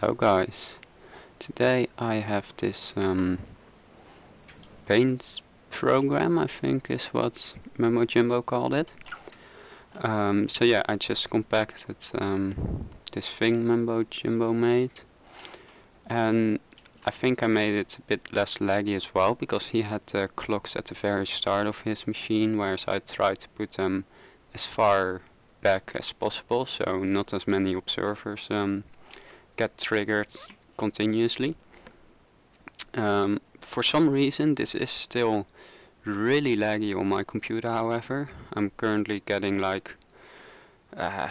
Hello guys, today I have this paint program, I think is what Mumbo Jumbo called it. So yeah, I just compacted this thing Mumbo Jumbo made, and I think I made it a bit less laggy as well, because he had the clocks at the very start of his machine, whereas I tried to put them as far back as possible, so not as many observers get triggered continuously. For some reason this is still really laggy on my computer, however. I'm currently getting like a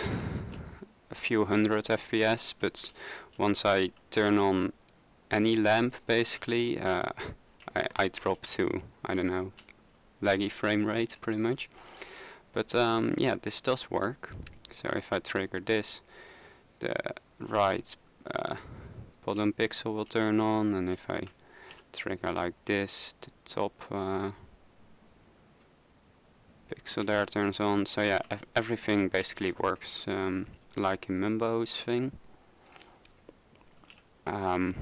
few hundred FPS, but once I turn on any lamp basically I drop to, I don't know, laggy frame rate pretty much. But yeah, this does work. So if I trigger this, the right bottom pixel will turn on, and if I trigger like this, the top pixel there turns on. So yeah, everything basically works like in Mumbo's thing. It's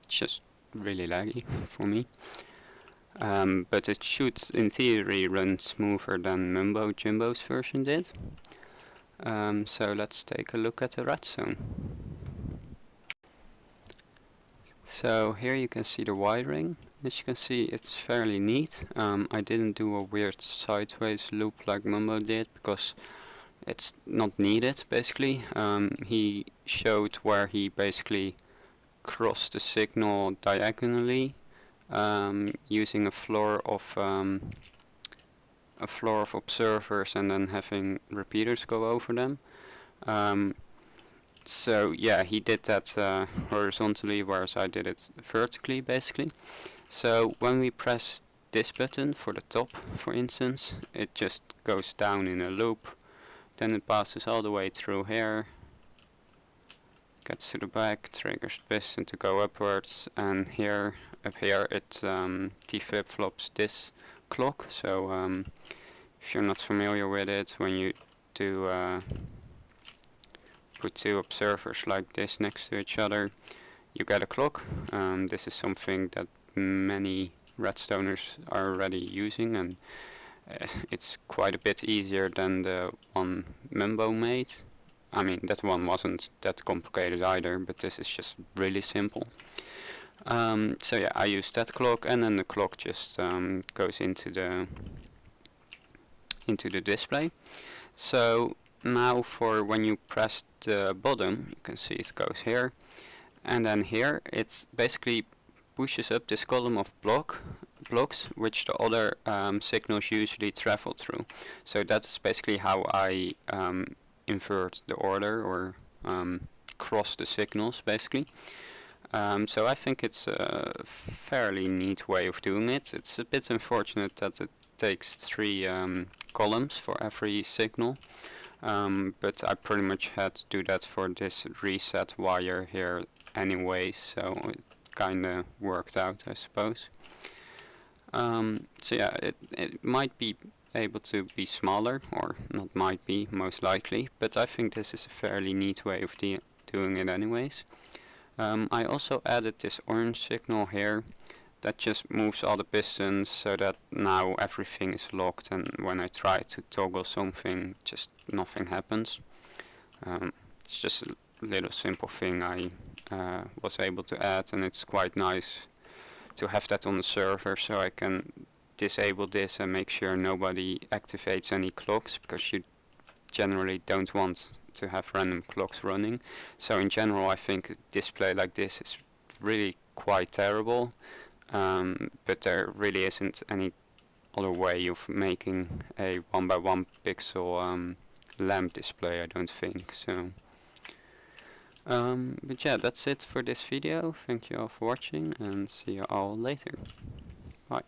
just really laggy for me. But it should in theory run smoother than Mumbo Jumbo's version did. So let's take a look at the redstone. So here you can see the wiring. As you can see, it's fairly neat. I didn't do a weird sideways loop like Mumbo did, because it's not needed basically. He showed where he basically crossed the signal diagonally using a floor of observers and then having repeaters go over them. So yeah, he did that horizontally, whereas I did it vertically basically. So when we press this button for the top, for instance, it just goes down in a loop, then it passes all the way through here, gets to the back, triggers piston to go upwards, and here, up here, it flip-flops this clock. So if you're not familiar with it, when you do put two observers like this next to each other, you get a clock. This is something that many redstoners are already using, and it's quite a bit easier than the one Mumbo made. I mean, that one wasn't that complicated either, but this is just really simple. So yeah, I use that clock, and then the clock just goes into the display. So now for when you press the bottom, you can see it goes here, and then here it basically pushes up this column of blocks which the other signals usually travel through. So that's basically how I invert the order, or cross the signals basically. So I think it's a fairly neat way of doing it. It's a bit unfortunate that it takes 3 columns for every signal, but I pretty much had to do that for this reset wire here anyway, so it kinda worked out, I suppose. So yeah, it might be able to be smaller, or not might be, most likely, but I think this is a fairly neat way of doing it anyways. I also added this orange signal here that just moves all the pistons, so that now everything is locked, and when I try to toggle something, just nothing happens. It's just a little simple thing I was able to add, and it's quite nice to have that on the server, so I can disable this and make sure nobody activates any clocks, because you generally don't want to have random clocks running. So in general, I think a display like this is really quite terrible, but there really isn't any other way of making a 1x1 pixel lamp display, I don't think. So but yeah, that's it for this video. Thank you all for watching, and see you all later. Bye.